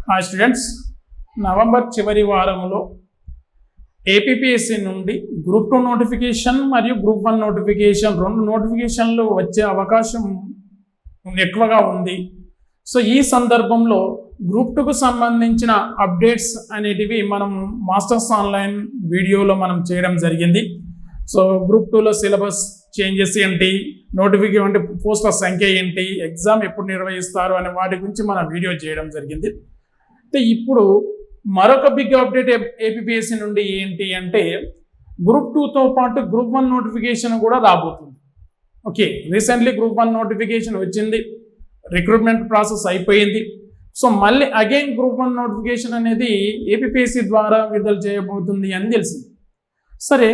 Hi students, November చివరి వారంలో APSC నుండి గ్రూప్ 2 నోటిఫికేషన్ మరియు గ్రూప్ 1 నోటిఫికేషన్ రెండు నోటిఫికేషన్లు వచ్చే అవకాశం ఎక్కువగా ఉంది. సో ఈ సందర్భంలో గ్రూప్ 2కు సంబంధించిన అప్డేట్స్ అనేటివి మనం మాస్టర్స్ ఆన్లైన్ వీడియోలో మనం చేయడం జరిగింది. సో గ్రూప్ 2లో సిలబస్ చేంజెస్ ఏంటి, నోటిఫికేషన్ అంటే పోస్టుల సంఖ్య ఏంటి, ఎగ్జామ్ ఎప్పుడు నిర్వహిస్తారు అనే వాటి గురించి మనం వీడియో చేయడం జరిగింది. ఇప్పుడు మరొక బిగ్ అప్డేట్ ఏపీఎస్సి నుండి ఏంటి అంటే గ్రూప్ 2తో పాటు గ్రూప్ 1 నోటిఫికేషన్ కూడా రాబోతుంది. ఓకే, రీసెంట్లీ గ్రూప్ 1 నోటిఫికేషన్ వచ్చింది, రిక్రూట్మెంట్ ప్రాసెస్ అయిపోయింది. సో మళ్ళీ అగైన్ గ్రూప్ 1 నోటిఫికేషన్ అనేది ఏపీఎస్సి ద్వారా విడుదల చేయబోతుంది అని తెలిసింది. సరే,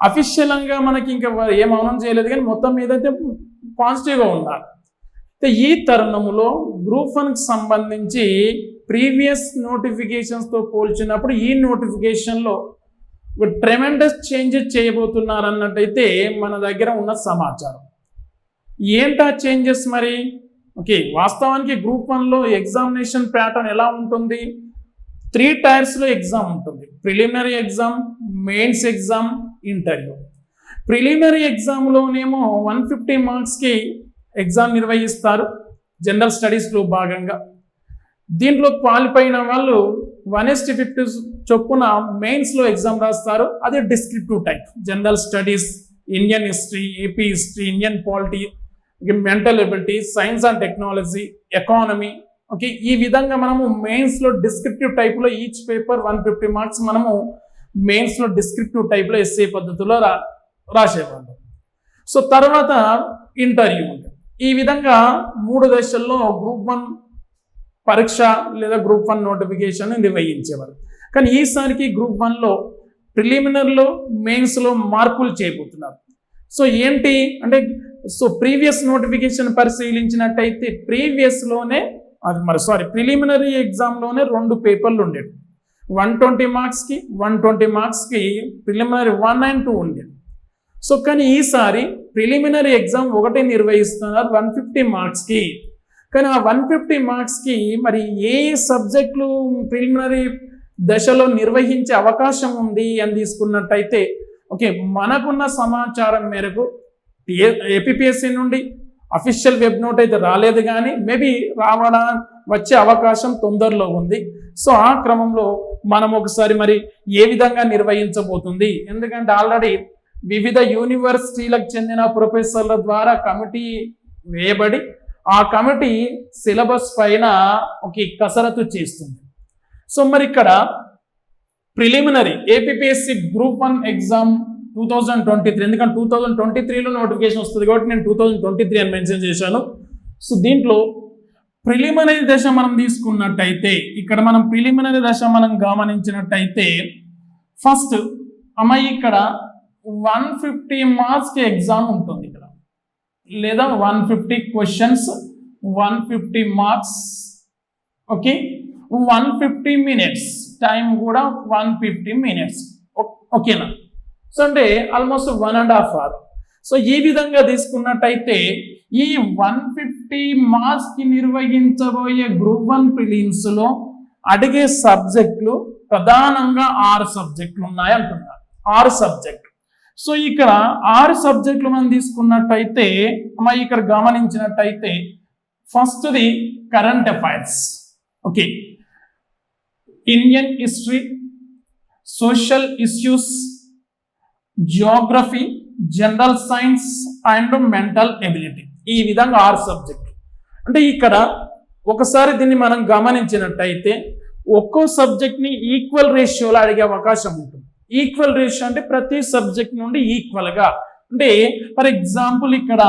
అఫీషియల్గా మనకి ఇంకా ఏం అనౌన్స్ చేయలేదు, కానీ మొత్తం మీద అయితే పాజిటివ్గా ఉన్నారు. ఈ తరుణంలో గ్రూప్ 1కి సంబంధించి ప్రీవియస్ నోటిఫికేషన్స్తో పోల్చినప్పుడు ఈ నోటిఫికేషన్లో ట్రెమెండస్ చేంజెస్ చేయబోతున్నారు అన్నట్టయితే మన దగ్గర ఉన్న సమాచారం. ఏంటా చేంజెస్ మరి? ఓకే, వాస్తవానికి గ్రూప్ 1లో ఎగ్జామినేషన్ ప్యాటర్న్ ఎలా ఉంటుంది? 3 టైర్స్లో ఎగ్జామ్ ఉంటుంది. Preliminary exam, mains exam, interview. Preliminary ఎగ్జామ్లోనేమో 150 మార్క్స్కి ఎగ్జామ్ నిర్వహిస్తారు జనరల్ స్టడీస్లో భాగంగా. దీంట్లో క్వాలిఫై అయిన వాళ్ళు 1:50 చొప్పున మెయిన్స్లో ఎగ్జామ్ రాస్తారు. అది descriptive type, general studies, Indian history, AP history, Indian polity, mental ability, science and technology, economy. Okay, ఈ విధంగా మనము మెయిన్స్లో డిస్క్రిప్టివ్ టైప్లో ఈచ్ పేపర్ 150 మార్క్స్ మనము మెయిన్స్లో డిస్క్రిప్టివ్ టైప్లో ఎస్ఏ పద్ధతిలో రాసేవాళ్ళం. సో తర్వాత ఇంటర్వ్యూ ఉంటుంది. ఈ విధంగా 3 దశల్లో గ్రూప్ 1 పరీక్ష లేదా గ్రూప్ 1 నోటిఫికేషన్ నిర్వహించేవారు. కానీ ఈసారికి గ్రూప్ 1లో ప్రిలిమినరీలో, మెయిన్స్లో మార్పులు చేయబోతున్నారు. సో ఏంటి అంటే, సో ప్రీవియస్ నోటిఫికేషన్ పరిశీలించినట్టయితే ప్రిలిమినరీ ఎగ్జామ్లోనే 2 పేపర్లు ఉండేవి. 120 మార్క్స్కి 120 మార్క్స్కి ప్రిలిమినరీ 1 and 2 ఉండేది. సో కానీ ఈసారి ప్రిలిమినరీ ఎగ్జామ్ ఒకటి నిర్వహిస్తున్నారు 150 మార్క్స్కి. కానీ ఆ 150 మార్క్స్కి మరి ఏ సబ్జెక్టులు ప్రిలిమినరీ దశలో నిర్వహించే అవకాశం ఉంది అని తీసుకున్నట్టయితే, ఓకే, మనకున్న సమాచారం మేరకు ఏపీఎస్సి నుండి అఫీషియల్ వెబ్ నోట్ అయితే రాలేదు, కానీ మేబీ వచ్చే అవకాశం తొందరలో ఉంది. సో ఆ క్రమంలో మనం ఒకసారి మరి ఏ విధంగా నిర్వహించబోతుంది, ఎందుకంటే ఆల్రెడీ వివిధ యూనివర్సిటీలకు చెందిన ప్రొఫెసర్ల ద్వారా కమిటీ వేయబడి ఆ కమిటీ సిలబస్ పైన ఒక కసరత్తు చేస్తుంది. సో మరి ఇక్కడ ప్రిలిమినరీ ఏపీఎస్సి గ్రూప్ 1 ఎగ్జామ్ 2023, ఎందుకంటే 2023లో నోటిఫికేషన్ వస్తుంది కాబట్టి నేను 2023 అని మెన్షన్ చేశాను. సో దీంట్లో ప్రిలిమినరీ దశ మనం తీసుకున్నట్టయితే, ఇక్కడ మనం ప్రిలిమినరీ దశ మనం గమనించినట్టయితే ఫస్ట్ ఇక్కడ 150 మార్క్స్కి ఎగ్జామ్ ఉంటుంది ఇక్కడ, లేదా 150 questions, 150 marks. Okay, 150 minutes time కూడా 150 మినిట్స్. ఓకేనా? సో అంటే ఆల్మోస్ట్ 1.5 hours. సో ఈ విధంగా తీసుకున్నట్టయితే ఈ 150 మార్క్స్కి నిర్వహించబోయే గ్రూప్ 1 ప్రిలిమ్స్లో అడిగే సబ్జెక్టులు ప్రధానంగా 6 సబ్జెక్టులు ఉన్నాయి అంటున్నారు. 6 సబ్జెక్టులు. సో ఇక్కడ 6 సబ్జెక్టులు మనం తీసుకున్నట్టయితే ఇక్కడ గమనించినట్టయితే ఫస్ట్ది current affairs. Okay, Indian history, social issues, Geography, general science and mental ability. ఈ విధంగా 6 సబ్జెక్టులు. అంటే ఇక్కడ ఒకసారి దీన్ని మనం గమనించినట్టయితే ఒక్కో సబ్జెక్ట్ని ఈక్వల్ రేషియోలో అడిగే అవకాశం ఉంటుంది. ఈక్వల్ రేషియో అంటే ప్రతి సబ్జెక్ట్ నుండి ఈక్వల్గా. అంటే ఫర్ ఎగ్జాంపుల్ ఇక్కడ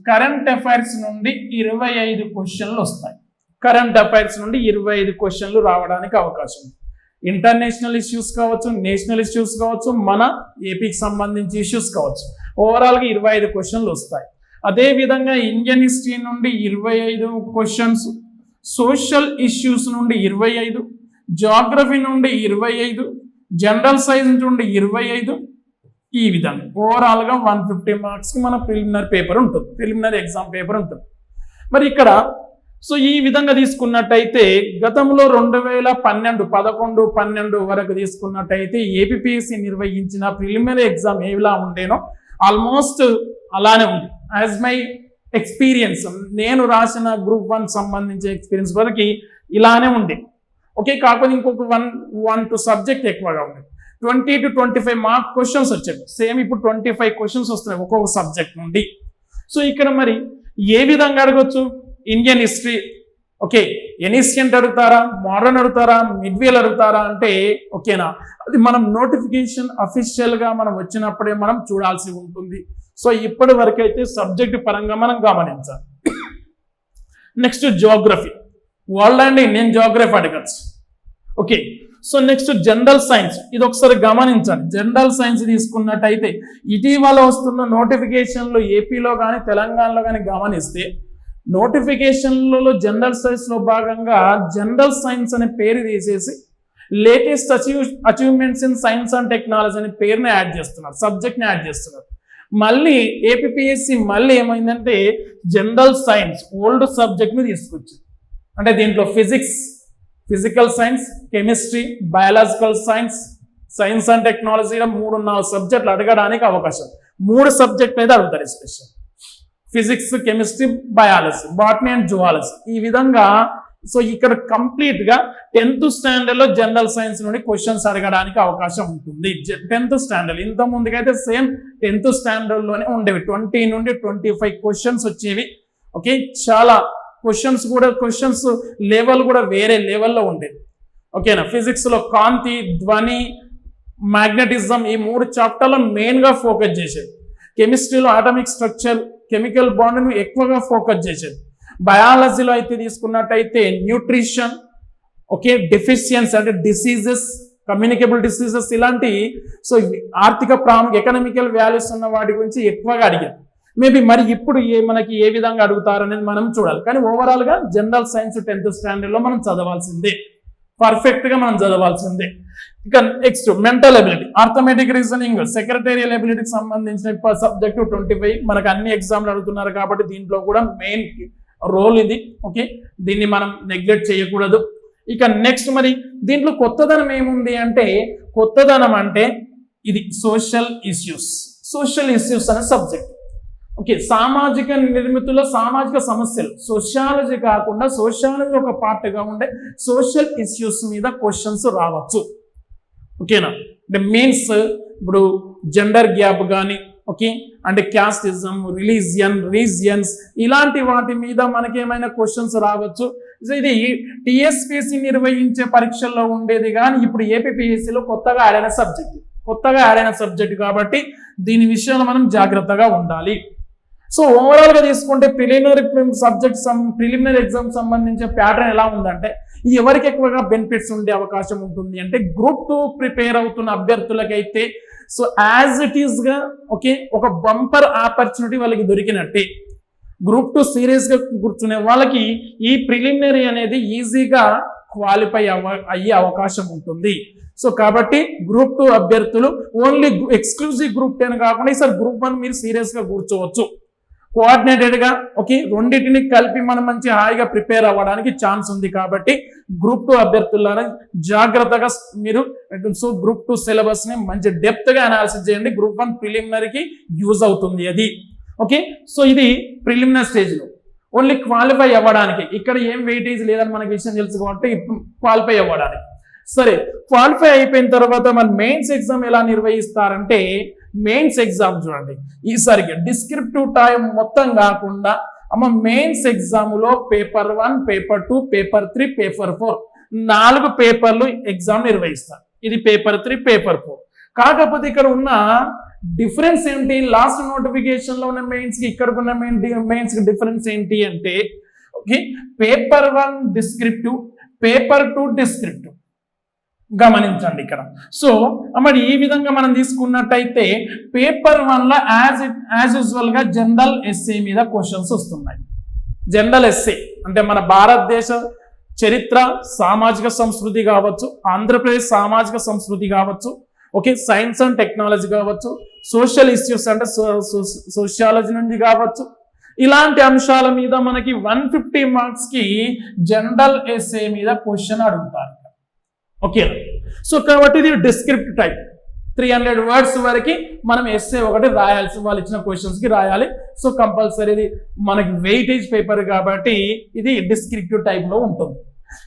కరెంట్ అఫైర్స్ నుండి 25 క్వశ్చన్లు వస్తాయి. కరెంట్ అఫైర్స్ నుండి 25 క్వశ్చన్లు రావడానికి అవకాశం ఉంది. ఇంటర్నేషనల్ ఇష్యూస్ కావచ్చు, నేషనల్ ఇష్యూస్ కావచ్చు, మన ఏపీకి సంబంధించి ఇష్యూస్ కావచ్చు. ఓవరాల్గా 25 క్వశ్చన్లు వస్తాయి. అదేవిధంగా ఇండియన్ హిస్టరీ నుండి 25 క్వశ్చన్స్, సోషల్ ఇష్యూస్ నుండి 25, జియోగ్రఫీ నుండి 25, జనరల్ సైన్స్ నుండి 25. ఈ విధంగా ఓవరాల్గా 150 మార్క్స్కి మన ప్రిలిమినరీ పేపర్ ఉంటుంది, ప్రిలిమినరీ ఎగ్జామ్ పేపర్ ఉంటుంది. మరి ఇక్కడ సో ఈ విధంగా తీసుకున్నట్టయితే గతంలో 2011 వరకు తీసుకున్నట్టయితే ఏపీపీఎస్సీ నిర్వహించిన ప్రిలిమినరీ ఎగ్జామ్ ఏలా ఉండేనో ఆల్మోస్ట్ అలానే ఉంది. యాజ్ మై ఎక్స్పీరియన్స్, నేను రాసిన గ్రూప్ 1 సంబంధించిన ఎక్స్పీరియన్స్ వరకు ఇలానే ఉంది. ఓకే, కాకపోతే ఇంకొక 1-2 సబ్జెక్ట్ ఎక్కువగా ఉంది. 20 to 25 మార్క్ క్వశ్చన్స్ వచ్చాయి. సేమ్ ఇప్పుడు 25 క్వశ్చన్స్ వస్తున్నాయి ఒక్కొక్క సబ్జెక్ట్ నుండి. సో ఇక్కడ మరి ఏ విధంగా అడగొచ్చు? ఇండియన్ హిస్టరీ, ఓకే, ఎనిషియంట్ అడుగుతారా, మోడర్న్ అడుగుతారా, మిడ్వేల్ అడుగుతారా అంటే ఓకేనా, అది మనం నోటిఫికేషన్ అఫీషియల్గా మనం వచ్చినప్పుడే మనం చూడాల్సి ఉంటుంది. సో ఇప్పటి వరకు అయితే సబ్జెక్ట్ పరంగా మనం గమనించాలి. Next geography, world and Indian geography అడగచ్చు. Okay, so next general science, ఇది ఒకసారి గమనించండి. జనరల్ సైన్స్ తీసుకున్నట్టయితే ఇటీవల వస్తున్న నోటిఫికేషన్లు ఏపీలో కానీ తెలంగాణలో కానీ గమనిస్తే నోటిఫికేషన్లలో జనరల్ సైన్స్లో భాగంగా జనరల్ సైన్స్ అనే పేరు తీసేసి latest achievements in science and technology అనే పేరుని యాడ్ చేస్తున్నారు, సబ్జెక్ట్ని యాడ్ చేస్తున్నారు. మళ్ళీ ఏపీపీఎస్సీ మళ్ళీ ఏమైందంటే జనరల్ సైన్స్ ఓల్డ్ సబ్జెక్ట్ని తీసుకొచ్చింది. అంటే దీంట్లో physical science, chemistry, biological science, science and technology 3-4 సబ్జెక్టులు అడగడానికి అవకాశం. 3 సబ్జెక్టులు అయితే అడుగుతారు, special physics, chemistry, biology, botany and zoology. ఈ విధంగా సో ఇక్కడ కంప్లీట్ గా 10th స్టాండర్డ్ లో జనరల్ సైన్స్ నుండి క్వశ్చన్స్ అడగడానికి అవకాశం ఉంటుంది. 10th స్టాండర్డ్, ఇంత ముందుకైతే సేమ్ 10th స్టాండర్డ్ లోనే ఉండేవి. 20 నుండి 25 క్వశ్చన్స్ వచ్చేవి. ఓకే, చాలా క్వశ్చన్స్ లెవెల్ కూడా వేరే లెవెల్లో ఉండేది. ఓకేనా, ఫిజిక్స్ లో కాంతి, ధ్వని, మ్యాగ్నెటిజం ఈ 3 చాప్టర్లో మెయిన్ గా ఫోకస్ చేసేది. కెమిస్ట్రీలో ఆటమిక్ స్ట్రక్చర్, కెమికల్ బాండ్ ఎక్కువగా ఫోకస్ చేసేది. బయాలజీలో అయితే తీసుకున్నట్టయితే న్యూట్రిషన్, ఓకే, డెఫిషియన్సీ అంటే డిసీజెస్, కమ్యూనికేబుల్ డిసీజెస్ ఇలాంటి సో ఆర్థిక ఎకనామికల్ వాల్యూస్ ఉన్న వాటి గురించి ఎక్కువగా అడిగారు. మేబీ మరి ఇప్పుడు మనకి ఏ విధంగా అడుగుతారు అనేది మనం చూడాలి. కానీ ఓవరాల్ గా జనరల్ సైన్స్ 10th స్టాండర్డ్ లో మనం చదవాల్సిందే, పర్ఫెక్ట్ గా మనం చదవాల్సిందే. ఇక next mental ability, arithmetic reasoning, secretarial ఎబిలిటీకి సంబంధించిన సబ్జెక్ట్ 25 మనకు అన్ని ఎగ్జామ్లు అడుగుతున్నారు కాబట్టి దీంట్లో కూడా మెయిన్ రోల్ ఇది. ఓకే, దీన్ని మనం నెగ్లెక్ట్ చేయకూడదు. ఇక నెక్స్ట్ మరి దీంట్లో కొత్తదనం ఏముంది అంటే, కొత్తదనం అంటే ఇది సోషల్ ఇష్యూస్ అనే సబ్జెక్ట్. ఓకే, సామాజిక నిర్మితుల సామాజిక సమస్యలు, సోషియాలజీ కాకుండా సోషియాలజీ ఒక పార్ట్గా ఉండే సోషల్ ఇష్యూస్ మీద క్వశ్చన్స్ రావచ్చు. ఓకేనా, అంటే మీన్స్ ఇప్పుడు జెండర్ గ్యాప్ కానీ, ఓకే, అంటే క్యాస్టిజం, రిలీజియన్, రీజియన్స్ ఇలాంటి వాటి మీద మనకేమైనా క్వశ్చన్స్ రావచ్చు. ఇది టీఎస్పీఎస్సీ నిర్వహించే పరీక్షల్లో ఉండేది కానీ ఇప్పుడు ఏపీపీఎస్సీలో కొత్తగా యాడ్ అయిన సబ్జెక్ట్ కాబట్టి దీని విషయంలో మనం జాగ్రత్తగా ఉండాలి. సో ఓవరాల్ గా తీసుకుంటే ప్రిలిమినరీ ఎగ్జామ్ సంబంధించిన ప్యాటర్న్ ఎలా ఉందంటే ఎవరికి ఎక్కువగా బెనిఫిట్స్ ఉండే అవకాశం ఉంటుంది అంటే గ్రూప్ 2 ప్రిపేర్ అవుతున్న అభ్యర్థులకైతే సో యాజ్ ఇట్ ఈస్ గా ఓకే ఒక బంపర్ ఆపర్చునిటీ వాళ్ళకి దొరికినట్టే. గ్రూప్ 2 సీరియస్ గా కూర్చునే వాళ్ళకి ఈ ప్రిలిమినరీ అనేది ఈజీగా క్వాలిఫై అయ్యే అవకాశం ఉంటుంది. సో కాబట్టి గ్రూప్ 2 అభ్యర్థులు ఓన్లీ ఎక్స్క్లూజివ్ గ్రూప్ 10 కాకుండా ఈసారి గ్రూప్ 1 మీరు సీరియస్ గా కూర్చోవచ్చు. కోఆర్డినేటెడ్ గా ఓకే రెండింటిని కలిపి మనం మంచి హాయిగా ప్రిపేర్ అవ్వడానికి ఛాన్స్ ఉంది. కాబట్టి గ్రూప్ 2 అభ్యర్థులను జాగ్రత్తగా మీరు సో గ్రూప్ 2 సిలబస్ ని మంచి డెప్త్ గా అనాలిసిస్ చేయండి. గ్రూప్ 1 ప్రిలిమినరీకి యూజ్ అవుతుంది అది. ఓకే, సో ఇది ప్రిలిమినరీ స్టేజ్ లో ఓన్లీ క్వాలిఫై అవ్వడానికి, ఇక్కడ ఏం వెయిటేజ్ లేదని మనకి విషయం తెలుసు కాబట్టి క్వాలిఫై అవ్వడానికి. సరే, క్వాలిఫై అయిపోయిన తర్వాత మన మెయిన్స్ ఎగ్జామ్ ఎలా నిర్వహిస్తారంటే మెయిన్స్ ఎగ్జామ్ చూడండి ఈసారికి డిస్క్రిప్టివ్ టైం మొత్తం కాకుండా మెయిన్స్ ఎగ్జామ్ లో పేపర్ 1, పేపర్ 2, పేపర్ 3, పేపర్ 4 4 పేపర్లు ఎగ్జామ్ నిర్వహిస్తారు. ఇది పేపర్ 3, పేపర్ 4. కాకపోతే ఇక్కడ ఉన్న డిఫరెన్స్ ఏంటి, లాస్ట్ నోటిఫికేషన్ లో ఉన్న మెయిన్స్ కి ఇక్కడ ఉన్న మెయిన్స్ కి డిఫరెన్స్ ఏంటి అంటే okay paper 1 descriptive, paper 2 descriptive గమనించండి ఇక్కడ. సో మరి ఈ విధంగా మనం తీసుకున్నట్టయితే పేపర్ 1 లో యాజ్ యూజువల్ గా జనరల్ ఎస్ఏ మీద క్వశ్చన్స్ వస్తున్నాయి. జనరల్ ఎస్ఏ అంటే మన భారతదేశ చరిత్ర, సామాజిక సంస్కృతి కావచ్చు, ఆంధ్రప్రదేశ్ సామాజిక సంస్కృతి కావచ్చు, ఓకే సైన్స్ అండ్ టెక్నాలజీ కావచ్చు, సోషల్ ఇష్యూస్ అంటే సోషియాలజీ నుండి కావచ్చు, ఇలాంటి అంశాల మీద మనకి 150 మార్క్స్ కి జనరల్ ఎస్ఏ మీద క్వశ్చన్ అడుగుతారు. ఓకే, సో కాబట్టి ఇది డిస్క్రిప్టివ్ టైప్. 300 వర్డ్స్ వరకు మనం ఎస్ఏ ఒకటి రాయాల్సి, వాళ్ళు ఇచ్చిన క్వశ్చన్స్ కి రాయాలి. సో కంపల్సరీ ఇది మనకి వెయిటేజ్ పేపర్ కాబట్టి ఇది డిస్క్రిప్టివ్ టైప్ లో ఉంటుంది.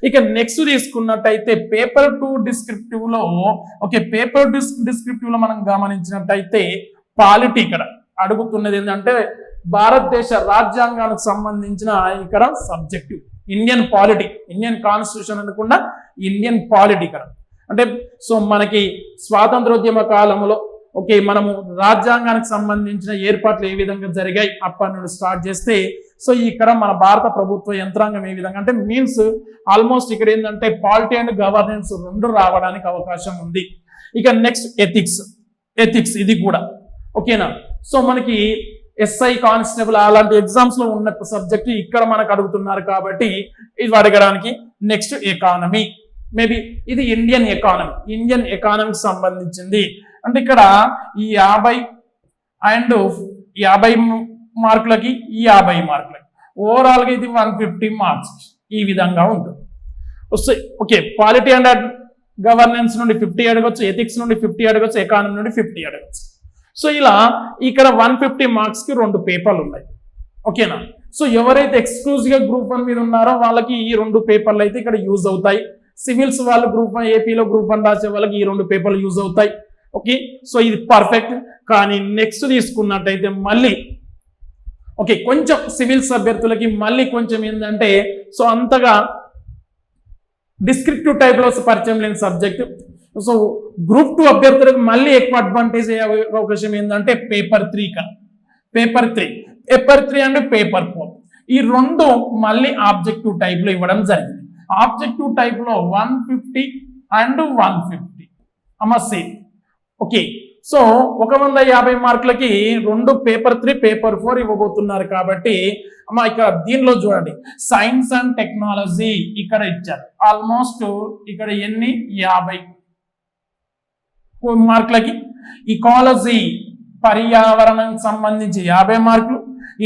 ఇక నెక్స్ట్ తీసుకున్నట్టయితే పేపర్ 2 డిస్క్రిప్టివ్ లో, ఓకే, పేపర్ డిస్క్రిప్టివ్ లో మనం గమనించినట్టయితే పాలిటీ ఇక్కడ అడుగుతున్నది ఏంటంటే భారతదేశ రాజ్యాంగానికి సంబంధించిన ఇక్కడ subjective Indian polity, Indian constitution అనకుండా ఇండియన్ పాలిటీ ఇక్కడ అంటే సో మనకి స్వాతంత్రోద్యమ కాలంలో ఓకే మనము రాజ్యాంగానికి సంబంధించిన ఏర్పాట్లు ఏ విధంగా జరిగాయి అప్పటి నుండి స్టార్ట్ చేస్తే సో ఇక్కడ మన భారత ప్రభుత్వ యంత్రాంగం ఏ విధంగా అంటే మీన్స్ ఆల్మోస్ట్ ఇక్కడ ఏంటంటే పాలిటీ అండ్ గవర్నెన్స్ రెండు రావడానికి అవకాశం ఉంది. ఇక నెక్స్ట్ ఎథిక్స్ ఇది కూడా ఓకేనా. సో మనకి ఎస్ఐ కానిస్టేబుల్ అలాంటి ఎగ్జామ్స్ లో ఉన్న సబ్జెక్ట్ ఇక్కడ మనకు అడుగుతున్నారు కాబట్టి ఇది అడగడానికి. నెక్స్ట్ ఎకానమీ, మేబీ ఇది ఇండియన్ ఎకానమీకి సంబంధించింది. అంటే ఇక్కడ ఈ 50 మార్కులకి ఈ 50 మార్కులకి ఓవరాల్ గా ఇది 150 మార్క్స్ ఈ విధంగా ఉంటుంది. ఓకే, పాలిటీ అండ్ గవర్నెన్స్ నుండి 50 అడగొచ్చు, ఎథిక్స్ నుండి 50 అడగొచ్చు, ఎకానమీ నుండి 50 అడగొచ్చు. సో ఇలా ఇక్కడ 150 మార్క్స్ కి 2 పేపర్లు ఉన్నాయి. ఓకేనా. సో ఎవరైతే ఎక్స్క్లూజివ్ గా గ్రూప్ 1 మీద ఉన్నారో వాళ్ళకి ఈ 2 పేపర్లు అయితే ఇక్కడ యూజ్ అవుతాయి. సివిల్స్ వాళ్ళు గ్రూప్ 1 ఏపీలో గ్రూప్ 1 రాసే వాళ్ళకి ఈ 2 పేపర్లు యూజ్ అవుతాయి. ఓకే, సో ఇది పర్ఫెక్ట్. కానీ నెక్స్ట్ తీసుకున్నట్టయితే మళ్ళీ ఓకే కొంచెం సివిల్స్ అభ్యర్థులకి మళ్ళీ కొంచెం ఏంటంటే సో అంతగా డిస్క్రిప్టివ్ టైప్ లో పరిచయం లేని సబ్జెక్ట్. సో గ్రూప్ 2 అభ్యర్థులకు మళ్ళీ ఎక్కువ అడ్వాంటేజ్ అయ్యే అవకాశం ఏంటంటే పేపర్ 3 అండ్ పేపర్ 4 ఈ 2 మళ్ళీ ఆబ్జెక్టివ్ టైప్ లో ఇవ్వడం జరిగింది. ఆబ్జెక్టివ్ టైప్ లో 150 అండ్ 150 సేమ్. ఓకే, సో 150 మార్కులకి 2 పేపర్ 3 పేపర్ 4 ఇవ్వబోతున్నారు కాబట్టి ఇక్కడ దీనిలో చూడండి సైన్స్ అండ్ టెక్నాలజీ ఇక్కడ ఇచ్చారు. ఆల్మోస్ట్ ఇక్కడ ఎన్ని 50 మార్కులకి, ఇకాలజీ పర్యావరణం సంబంధించి 50 మార్కులు,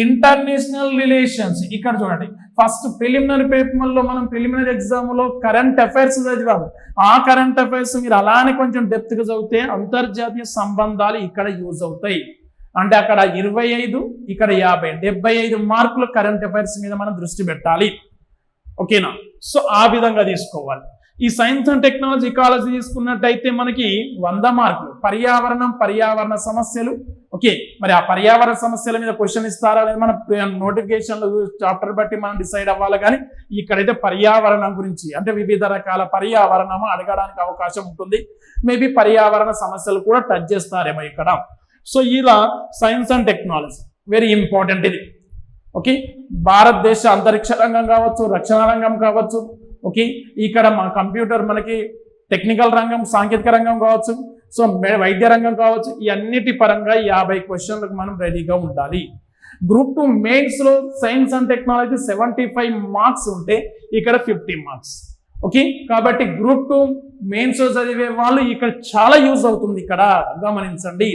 ఇంటర్నేషనల్ రిలేషన్స్ ఇక్కడ చూడండి ఫస్ట్ ప్రిలిమినరీ పేపర్లో మనం ప్రిలిమినరీ ఎగ్జామ్ లో కరెంట్ అఫైర్స్ చదివాము. ఆ కరెంట్ అఫైర్స్ మీరు అలానే కొంచెం డెప్త్ గా చదివితే అంతర్జాతీయ సంబంధాలు ఇక్కడ యూజ్ అవుతాయి. అంటే అక్కడ 25 ఇక్కడ 50 75 మార్కుల కరెంట్ అఫైర్స్ మీద మనం దృష్టి పెట్టాలి. ఓకేనా. సో ఆ విధంగా తీసుకోవాలి. ఈ సైన్స్ అండ్ టెక్నాలజీ ఇకాలజీ తీసుకున్నట్టయితే మనకి 100 మార్కులు, పర్యావరణ సమస్యలు. ఓకే, మరి ఆ పర్యావరణ సమస్యల మీద క్వశ్చన్ ఇస్తారా లేదా మన నోటిఫికేషన్ చాప్టర్ బట్టి మనం డిసైడ్ అవ్వాలి. కానీ ఇక్కడైతే పర్యావరణం గురించి అంటే వివిధ రకాల పర్యావరణం అడగడానికి అవకాశం ఉంటుంది. మేబీ పర్యావరణ సమస్యలు కూడా టచ్ చేస్తారేమో ఇక్కడ. సో ఇలా science and technology very important ఇది. ఓకే, భారతదేశ అంతరిక్ష రంగం కావచ్చు, రక్షణ రంగం కావచ్చు, ఓకే ఇక్కడ మన కంప్యూటర్ మనకి టెక్నికల్ రంగం, సాంకేతిక రంగం కావచ్చు, సో వైద్య రంగం కావచ్చు, ఈ అన్నిటి పరంగా 50 క్వశ్చన్లకు మనం రెడీగా ఉండాలి. గ్రూప్ 2 మెయిన్స్ లో సైన్స్ అండ్ టెక్నాలజీ 75 మార్క్స్ ఉంటే ఇక్కడ 50 మార్క్స్. ఓకే, కాబట్టి గ్రూప్ 2 మెయిన్స్ లో చదివే వాళ్ళు ఇక్కడ చాలా యూజ్ అవుతుంది, ఇక్కడ గమనించండి.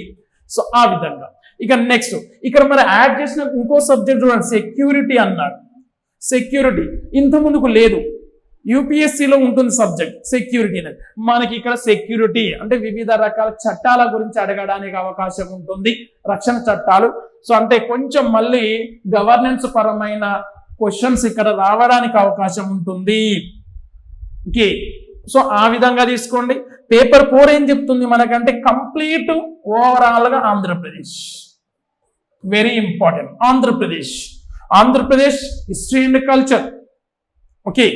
సో ఆ విధంగా ఇక నెక్స్ట్ ఇక్కడ మరి యాడ్ చేసిన ఇంకో సబ్జెక్ట్ చూడండి, సెక్యూరిటీ అన్నాడు. సెక్యూరిటీ ఇంత ముందుకు లేదు, యూపీఎస్సీలో ఉంటుంది సబ్జెక్ట్ సెక్యూరిటీ అనేది. మనకి ఇక్కడ సెక్యూరిటీ అంటే వివిధ రకాల చట్టాల గురించి అడగడానికి అవకాశం ఉంటుంది, రక్షణ చట్టాలు. సో అంటే కొంచెం మళ్ళీ గవర్నెన్స్ పరమైన క్వశ్చన్స్ ఇక్కడ రావడానికి అవకాశం ఉంటుంది. ఓకే, సో ఆ విధంగా తీసుకోండి. పేపర్ 4 ఏం చెప్తుంది మనకంటే కంప్లీట్ ఓవరాల్ గా Andhra Pradesh very important. Andhra Pradesh history and culture. Okay,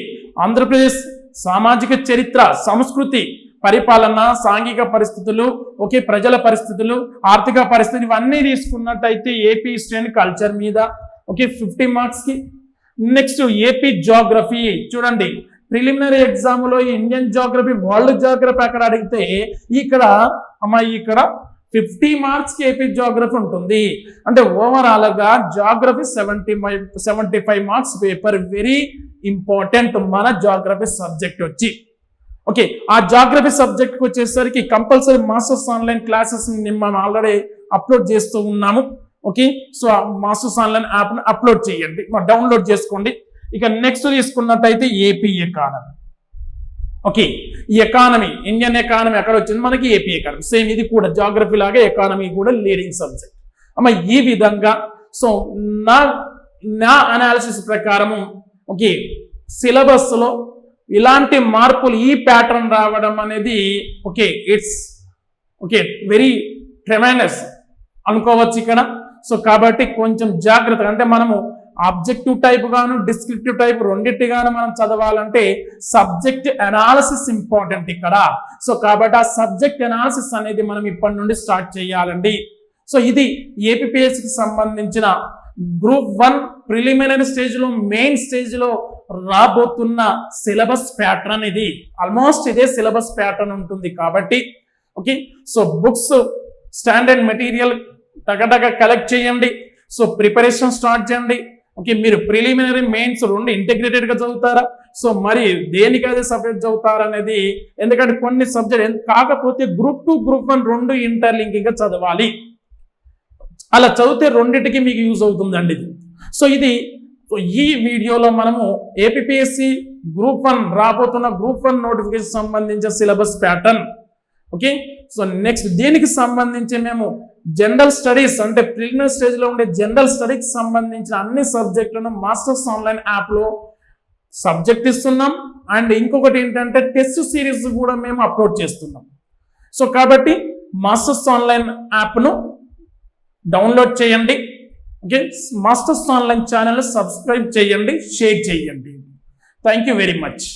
Andhra Pradesh సామాజిక చరిత్ర, సంస్కృతి, పరిపాలన, సాంఘిక పరిస్థితులు, ఓకే ప్రజల పరిస్థితులు, ఆర్థిక పరిస్థితులు ఇవన్నీ తీసుకున్నట్టయితే ఏపీ హిస్టరీ అండ్ కల్చర్ మీద ఓకే 50 మార్క్స్ కి. నెక్స్ట్ ఏపీ జియోగ్రఫీ చూడండి, ప్రిలిమినరీ ఎగ్జామ్ లో ఇండియన్ జియోగ్రఫీ, వరల్డ్ జియోగ్రఫీ అక్కడ అడిగితే ఇక్కడ 50 మార్క్స్ కి ఏపీ జియోగ్రఫీ ఉంటుంది. అంటే ఓవరాల్ గా Geography 75 marks paper very important మన జియోగ్రఫీ సబ్జెక్ట్ వచ్చి. ఓకే, ఆ జియోగ్రఫీ సబ్జెక్ట్ వచ్చేసరికి కంపల్సరీ మాస్టర్స్ ఆన్లైన్ క్లాసెస్ మనం ఆల్రెడీ అప్లోడ్ చేస్తూ ఉన్నాము. ఓకే, సో మాస్టర్స్ ఆన్లైన్ యాప్ను అప్లోడ్ చేయండి, డౌన్లోడ్ చేసుకోండి. ఇక నెక్స్ట్ తీసుకున్నట్టయితే ఏపీ ఎకానమీ. ఓకే, ఈ ఎకానమీ, ఇండియన్ ఎకానమీ ఎక్కడ వచ్చింది మనకి? AP economy. సేమ్ ఇది కూడా జాగ్రఫీ లాగా ఎకానమీ కూడా లీడింగ్ సబ్జెక్ట్ అమ్మ. ఈ విధంగా సో నా అనాలిసిస్ ప్రకారము ఓకే సిలబస్ లో ఇలాంటి మార్పులు, ఈ ప్యాటర్న్ రావడం అనేది okay it's okay very tremendous అనుకోవచ్చు ఇక్కడ. సో కాబట్టి కొంచెం జాగ్రత్తగా, అంటే మనము ఆబ్జెక్టివ్ టైప్ గాను డిస్క్రిప్టివ్ టైప్ రెండింటిగాను మనం చదవాలంటే సబ్జెక్ట్ అనాలిసిస్ ఇంపార్టెంట్ ఇక్కడ. సో కాబట్టి ఆ సబ్జెక్ట్ అనాలిసిస్ అనేది మనం ఇప్పటి నుండి స్టార్ట్ చేయాలండి. సో ఇది ఏపీఎస్సికి సంబంధించిన గ్రూప్ 1 ప్రిలిమినరీ స్టేజ్ లో, మెయిన్ స్టేజ్ లో రాబోతున్న సిలబస్ ప్యాటర్న్ ఇది. ఆల్మోస్ట్ ఇదే సిలబస్ ప్యాటర్న్ ఉంటుంది కాబట్టి okay. So books, standard material టగటగ కలెక్ట్ చేయండి. సో ప్రిపరేషన్ స్టార్ట్ చేయండి. ఓకే, మీరు ప్రిలిమినరీ మెయిన్స్ రెండు ఇంటిగ్రేటెడ్ గా చదువుతారా, సో మరి దేనికైతే సబ్జెక్ట్ చదువుతారా అనేది, ఎందుకంటే కొన్ని సబ్జెక్ట్ కాకపోతే గ్రూప్ 2 గ్రూప్ 1 రెండు ఇంటర్లింకింగ్ గా చదవాలి. అలా చదివితే రెండింటికి మీకు యూజ్ అవుతుందండి ఇది. సో ఇది ఈ వీడియోలో మనము ఏపీఎస్సి గ్రూప్ 1 రాబోతున్న గ్రూప్ 1 నోటిఫికేషన్ సంబంధించిన syllabus pattern. Okay, so next దీనికి సంబంధించి మేము జనరల్ స్టడీస్, అంటే ప్రిలిమినరీ స్టేజ్ లో ఉండే జనరల్ స్టడీస్ సంబంధించిన అన్ని సబ్జెక్టులను మాస్టర్స్ ఆన్లైన్ యాప్ లో సబ్జెక్ట్ ఇస్తున్నాం. అండ్ ఇంకొకటి ఏంటంటే టెస్ట్ సిరీస్ కూడా మేము అప్లోడ్ చేస్తున్నాం. సో కాబట్టి మాస్టర్స్ ఆన్లైన్ యాప్ను డౌన్లోడ్ చేయండి. Okay, masters online channel subscribe చేయండి, షేర్ చేయండి. Thank you very much.